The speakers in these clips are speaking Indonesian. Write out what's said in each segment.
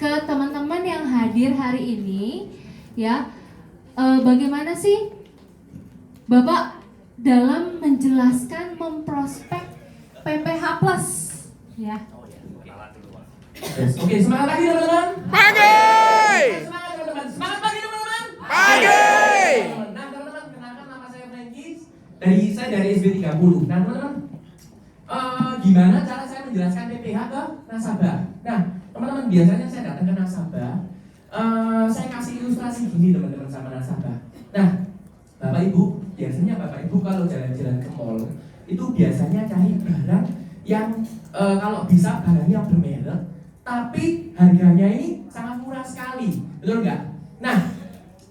ke teman-teman yang hadir hari ini, ya, bagaimana sih Bapak dalam menjelaskan memprospek PPH Plus, ya? Oke, semangat lagi teman-teman. Pagi. Semangat teman-teman. Semangat pagi teman-teman. Pagi. Nah teman-teman, kenalkan nama saya Franky. Saya dari SB 30. Nah teman-teman, gimana cara saya menjelaskan PPH ke nasabah? Nah teman-teman, biasanya saya datang ke nasabah, saya kasih ilustrasi gini teman-teman sama nasabah. Nah Bapak Ibu, biasanya Bapak Ibu kalau jalan-jalan ke mall itu biasanya cari barang yang kalau bisa barangnya bermerek, tapi harganya ini sangat murah sekali, betul nggak? Nah,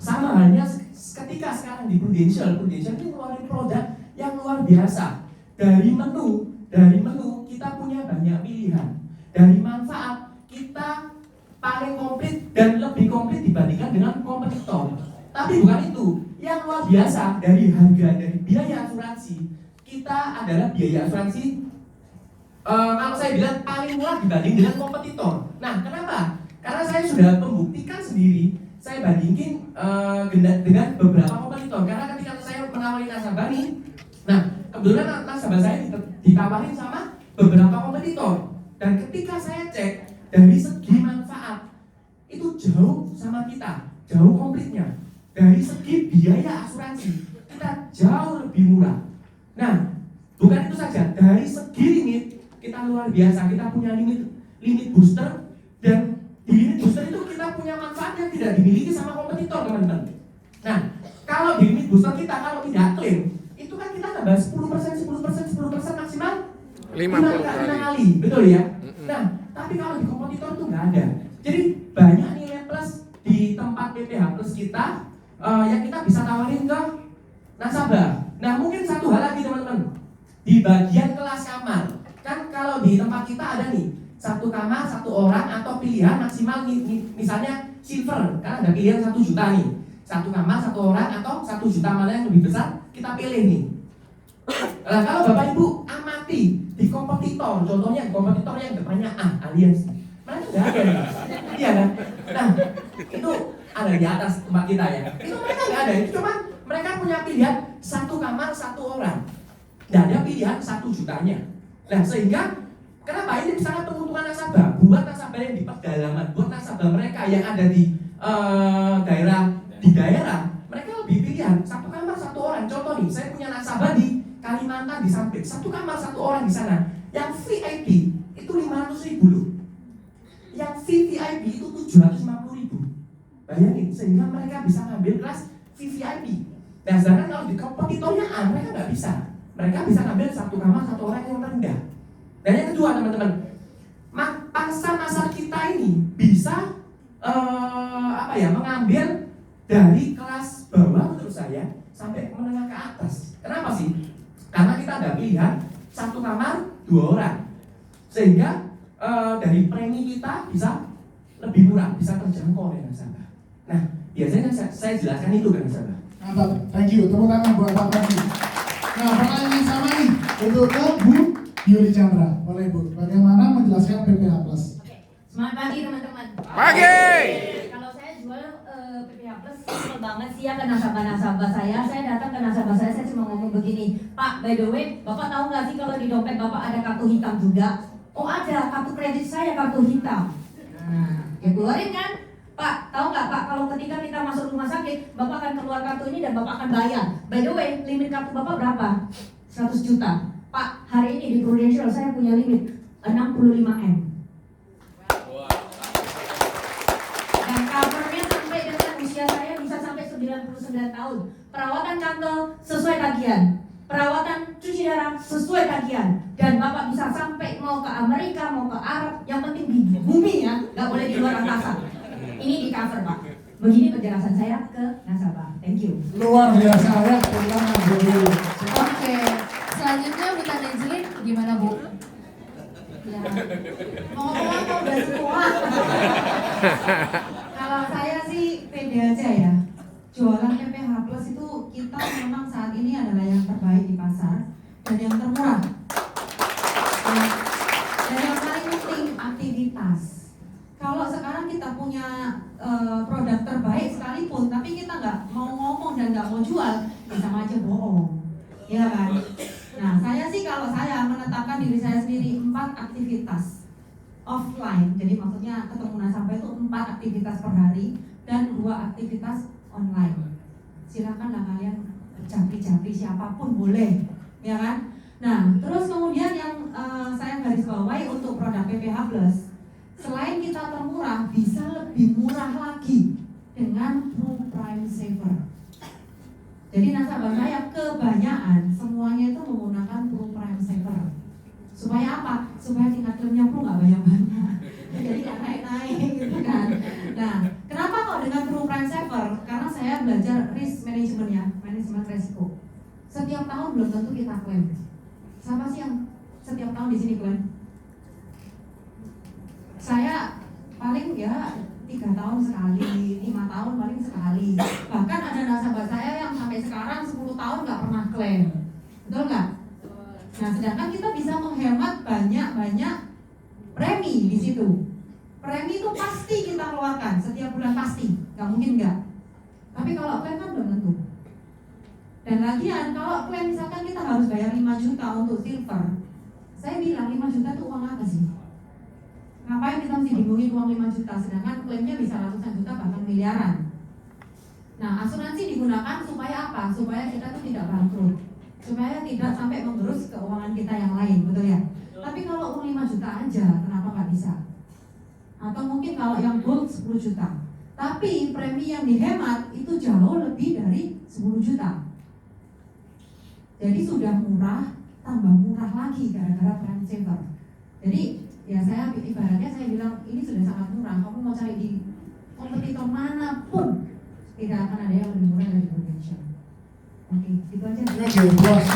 sama halnya ketika sekarang di Prudential ini ngeluarin produk yang luar biasa. Dari menu kita punya banyak pilihan. Dari manfaat kita paling komplit dan lebih komplit dibandingkan dengan kompetitor. Tapi bukan itu, yang luar biasa dari harga, dari biaya asuransi kita adalah biaya asuransi. Kalau saya bilang paling murah dibanding dengan kompetitor. Nah, kenapa? Karena saya sudah membuktikan sendiri. Saya bandingin dengan beberapa kompetitor. Karena ketika saya menawari nasabah nih, nah kebetulan nasabah saya ditawarin sama beberapa kompetitor. Dan ketika saya cek dari segi manfaat itu jauh sama kita, jauh komplitnya. Dari segi biaya asuransi kita jauh lebih murah. Nah, bukan itu saja, dari segi limit kita luar biasa, kita punya limit booster, dan di limit booster itu kita punya manfaat yang tidak dimiliki sama kompetitor teman-teman. Nah, kalau di limit booster kita kalau tidak klaim, itu kan kita nambah 10% maksimal 50 kali, betul ya? Nah, tapi kalau di kompetitor itu nggak ada. Jadi banyak nilai plus di tempat PPH Plus kita yang kita bisa tawarin ke nasabah. Nah, mungkin satu hal lagi teman-teman, di bagian kelas kamar. Kan kalau di tempat kita ada nih, satu kamar, satu orang, atau pilihan maksimal misalnya silver, kan ada pilihan 1 juta nih. Satu kamar, satu orang, atau 1 juta, mana yang lebih besar, kita pilih nih. Nah, kalau Bapak Ibu amati di kompetitor, contohnya kompetitor yang depannya alias mereka nggak ada nih. Iya kan? Nah, itu ada di atas tempat kita ya. Itu mereka nggak ada, itu cuma mereka punya pilihan satu kamar, satu orang. Dan ada pilihan 1 jutanya. Nah, sehingga kenapa ini sangat menguntungkan nasabah? Buat nasabah yang di pedalaman, buat nasabah mereka yang ada di daerah, mereka lebih pilihan satu kamar satu orang. Contoh nih, saya punya nasabah di Kalimantan di Sampit, satu kamar satu orang di sana. Yang VIP itu 500.000 loh. Yang VVIP itu 750.000. Bayangin, sehingga mereka bisa ngambil kelas VVIP. Nah, sedangkan kalau di kompetitornya mereka nggak bisa. Mereka bisa ngambil satu kamar satu orang yang rendah. Dan yang kedua teman-teman, pasar kita ini bisa mengambil dari kelas bawah menurut saya sampai menengah ke atas. Kenapa sih? Karena kita ada pilihan satu kamar 2 orang, sehingga dari premi kita bisa lebih murah, bisa terjangkau oleh nasabah. Nah, biasanya saya jelaskan itu kan nasabah. Mantap, thank you. Tepuk tangan buat Pak Franky. Nah, pertanyaan yang sama nih untuk Bu Yuli Chandra. Boleh Bu, bagaimana menjelaskan PPH Plus? Selamat pagi teman-teman. Pagi. Kalau saya jual PPH Plus simple banget sih ya ke nasabah-nasabah saya. Saya datang ke nasabah saya cuma ngomong begini, Pak, by the way, Bapak tahu nggak sih kalau di dompet Bapak ada kartu hitam juga? Oh ada, kartu kredit saya kartu hitam. Nah, ya keluarin kan? Pak, tahu nggak Pak, kalau ketika kita masuk rumah sakit, Bapak akan keluar kartu ini dan Bapak akan bayar. By the way, limit kartu Bapak berapa? 100 juta. Pak, hari ini di Prudential saya punya limit 65M. Dan covernya sampai dengan usia saya bisa sampai 99 tahun. Perawatan kanker sesuai tagihan. Perawatan cuci darah sesuai tagihan. Dan Bapak bisa sampai mau ke Amerika, mau ke Arab, yang penting di bumi ya, nggak boleh di luar angkasa. Ini di cover Pak. Begini penjelasan saya ke nasabah. Thank you. Luar biasa ya, tentang Bu Yuli. Oke, selanjutnya Bu Tanajin, gimana Bu? Ya. Mau ngomong apa udah semua? Kalau saya sih pede aja ya. Jualan PPH Plus itu kita memang saat ini adalah yang terbaik di pasar dan yang termurah. Dan yang paling penting aktivitas. Kalau sekarang misalkan kita punya produk terbaik sekalipun, tapi kita nggak mau ngomong dan nggak mau jual, ya sama aja bohong, ya kan? Nah, saya sih kalau saya menetapkan diri saya sendiri 4 aktivitas offline, jadi maksudnya ketemu nasabah itu 4 aktivitas per hari dan 2 aktivitas online. Silakanlah kalian japri-japri siapapun boleh, ya kan? Nah, terus kemudian yang saya garis bawahi untuk produk PPH Plus, selain kita termurah, bisa lebih murah lagi dengan Pro Prime Saver. Jadi nasabah saya kebanyakan semuanya itu menggunakan Pro Prime Saver. Supaya apa? Supaya tingkat klaimnya Pro nggak banyak-banyak. Jadi nggak naik-naik gitu kan. Nah, kenapa kok dengan Pro Prime Saver? Karena saya belajar risk management ya, manajemen resiko. Setiap tahun belum tentu kita klaim. Siapa sih yang setiap tahun di sini klaim? Saya paling ya 3 tahun sekali, 5 tahun paling sekali. Bahkan ada nasabah saya yang sampai sekarang 10 tahun nggak pernah klaim. Betul nggak? Nah, sedangkan kita bisa menghemat banyak premi di situ. Premi itu pasti kita keluarkan setiap bulan, pasti, nggak mungkin nggak. Tapi kalau klaim kan belum tentu. Dan lagian kalau klaim misalkan kita harus bayar 5 juta untuk silver, saya bilang 5 juta itu uang apa sih? Ngapain kita mesti bingungin uang 5 juta, sedangkan klaimnya bisa ratusan juta bahkan miliaran. Nah, asuransi digunakan supaya apa? Supaya kita tuh tidak bangkrut, supaya tidak sampai menggerus keuangan kita yang lain, betul ya? Tapi kalau uang 5 juta aja, kenapa nggak bisa? Atau mungkin kalau yang gold 10 juta, tapi premi yang dihemat itu jauh lebih dari 10 juta. Jadi sudah murah, tambah murah lagi gara-gara Prime Saver. Jadi ya saya ibaratnya saya bilang ini sudah sangat murah. Kamu mau cari di kompetitor manapun tidak akan ada yang lebih murah dari Prudential. Oke, itu aja. Oke, puas.